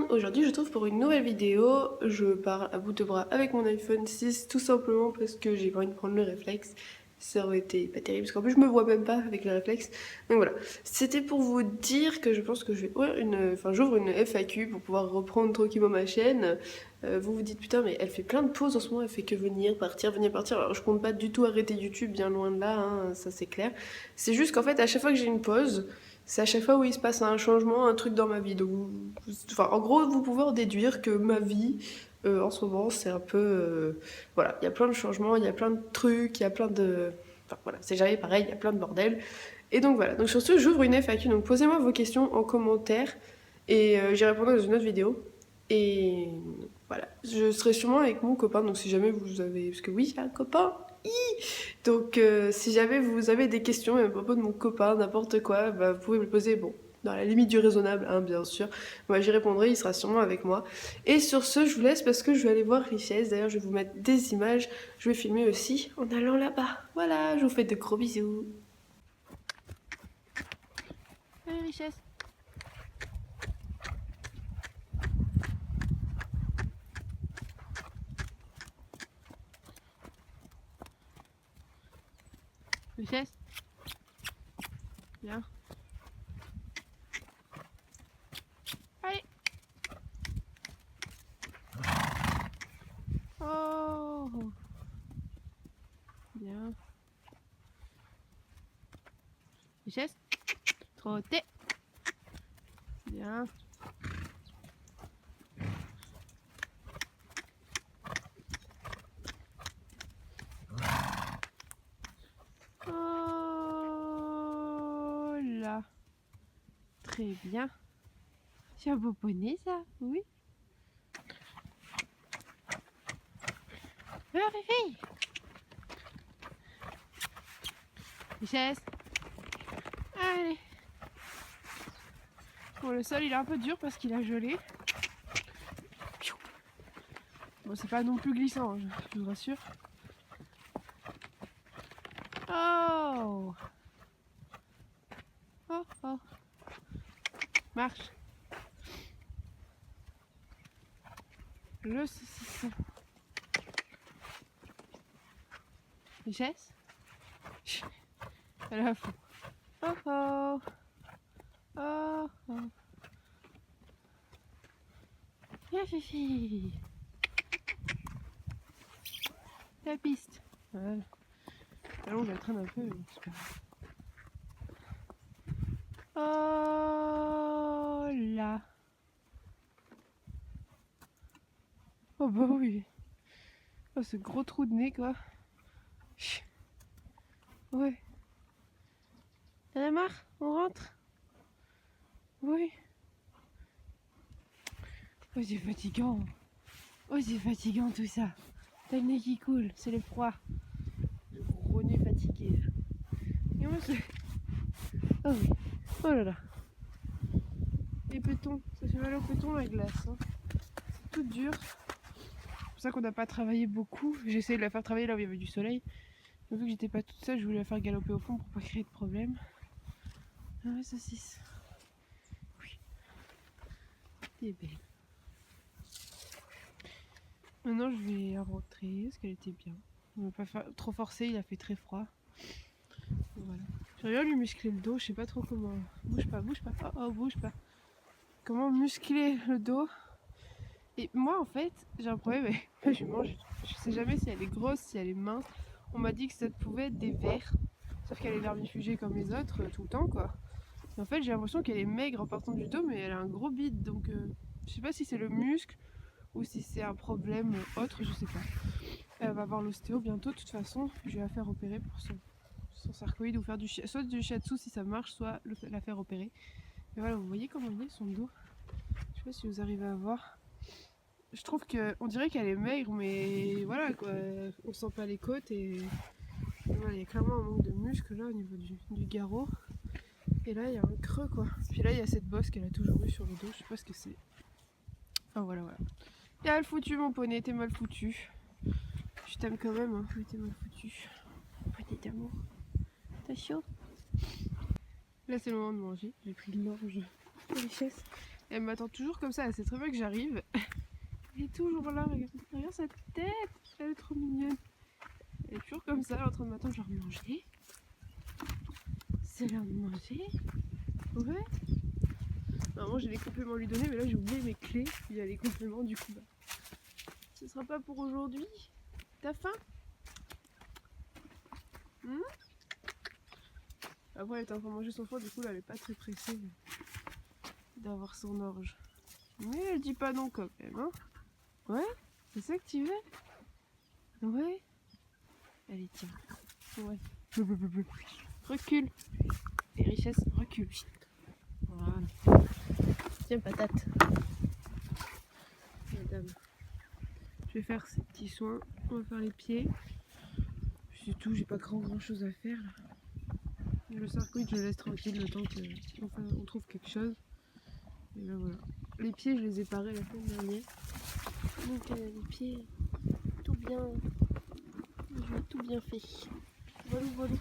monde, aujourd'hui je trouve pour une nouvelle vidéo, je pars à bout de bras avec mon iPhone 6 tout simplement parce que j'ai pas envie de prendre le réflexe. Ça aurait été pas terrible parce qu'en plus je me vois même pas avec le réflexe. Donc voilà, c'était pour vous dire que je pense que je vais ouvrir j'ouvre une FAQ pour pouvoir reprendre tranquillement ma chaîne. Vous vous dites putain mais elle fait plein de pauses en ce moment, elle fait que venir, partir, venir, partir. Alors je compte pas du tout arrêter YouTube, bien loin de là, hein, ça c'est clair. C'est juste qu'en fait à chaque fois que j'ai une pause, c'est à chaque fois où il se passe un changement, un truc dans ma vie. Donc, en gros, vous pouvez en déduire que ma vie, en ce moment, c'est un peu... voilà, il y a plein de changements, il y a plein de trucs, il y a plein de... Enfin voilà, c'est jamais pareil, il y a plein de bordel. Et donc voilà, donc sur ce, j'ouvre une FAQ. Donc posez-moi vos questions en commentaire et j'y répondrai dans une autre vidéo. Et voilà, je serai sûrement avec mon copain, donc si jamais vous avez... Parce que oui, j'ai un copain. Donc si jamais vous avez des questions à propos de mon copain, n'importe quoi, bah, vous pouvez me le poser, bon, dans la limite du raisonnable, hein, bien sûr. Moi j'y répondrai, il sera sûrement avec moi. Et sur ce, je vous laisse parce que je vais aller voir Richesse. D'ailleurs, je vais vous mettre des images. Je vais filmer aussi en allant là-bas. Voilà, je vous fais de gros bisous. Allez, Richesse. Richesse. Viens. Allez. Oh. Bien. Richesse. Trotter. Bien. Oh là. Très bien. C'est un beau poney ça, oui. Alors Fifi. Richesse. Allez. Bon, le sol il est un peu dur parce qu'il a gelé. Bon, c'est pas non plus glissant, je vous rassure. Oh. Oh oh. Marche. Le saucisson. Richesse. Elle a fou. Oh oh. Oh oh. Viens Fifi. La piste. Voilà. Allons, je la traîne un peu, mais c'est pas grave. Oh là. Oh bah oui. Oh, ce gros trou de nez quoi. Ouais. T'en as marre? On rentre? Oui. Oh c'est fatigant. Oh c'est fatigant tout ça. T'as le nez qui coule, c'est le froid. Le gros nez fatigué. Et moi c'est... Oh oui. Oh là là. Les pétons, ça fait mal aux pétons la glace. Hein. C'est tout dur. C'est pour ça qu'on n'a pas travaillé beaucoup. J'ai essayé de la faire travailler là où il y avait du soleil. Mais vu que j'étais pas toute seule, je voulais la faire galoper au fond pour pas créer de problème. Ah ouais, saucisse. Oui. T'es belle. Maintenant je vais rentrer parce qu'elle était bien. On va pas trop forcer, il a fait très froid. Voilà. J'aimerais bien lui muscler le dos, je sais pas trop comment. Bouge pas, bouge pas. Oh, oh bouge pas. Comment muscler le dos. Et moi en fait, j'ai un problème avec ma jument. Je sais jamais si elle est grosse, si elle est mince. On m'a dit que ça pouvait être des vers. Sauf qu'elle est vermifugée comme les autres tout le temps quoi. Et en fait j'ai l'impression qu'elle est maigre en partant du dos mais elle a un gros bide donc je sais pas si c'est le muscle ou si c'est un problème autre, je sais pas. Elle va voir l'ostéo bientôt de toute façon. Je vais la faire opérer pour son sarcoïde ou faire soit du shiatsu si ça marche, soit la faire opérer. Et voilà, vous voyez comment il est son dos. Je sais pas si vous arrivez à voir. Je trouve qu'on dirait qu'elle est maigre mais voilà quoi, on sent pas les côtes et voilà, il y a clairement un manque de muscle là au niveau du garrot. Et là il y a un creux quoi. Puis là il y a cette bosse qu'elle a toujours eu sur le dos, je sais pas ce que c'est. Enfin voilà voilà. T'es mal foutu mon poney, t'es mal foutu. Je t'aime quand même, hein, mais t'es mal foutu. Poney d'amour. T'as chaud? Là c'est le moment de manger, j'ai pris l'orge de richesse. Elle m'attend toujours comme ça, elle sait très bien que j'arrive. Elle est toujours là, regarde, regarde sa tête, elle est trop mignonne. Elle est toujours comme ça, elle est en train de m'attendre, genre manger. C'est l'heure de manger. Ouais. Normalement j'ai des compléments à lui donner, mais là j'ai oublié mes clés. Il y a les compléments, du coup, bah, ce sera pas pour aujourd'hui. T'as faim? Après elle est en train de manger son foie, du coup là elle est pas très pressée d'avoir son orge. Mais elle dit pas non quand même, hein. Ouais? C'est ça que tu veux? Ouais? Allez tiens. Ouais. Recule. Et richesse, recule. Voilà. Tiens patate. Madame. Je vais faire ces petits soins. On va faire les pieds. C'est tout, j'ai pas grand chose à faire là. Le sarcoïde je le laisse tranquille le temps qu'on trouve quelque chose. Et là voilà. Les pieds je les ai parés la semaine dernière. Donc les pieds tout bien. J'ai tout bien fait. Voilà, voilà.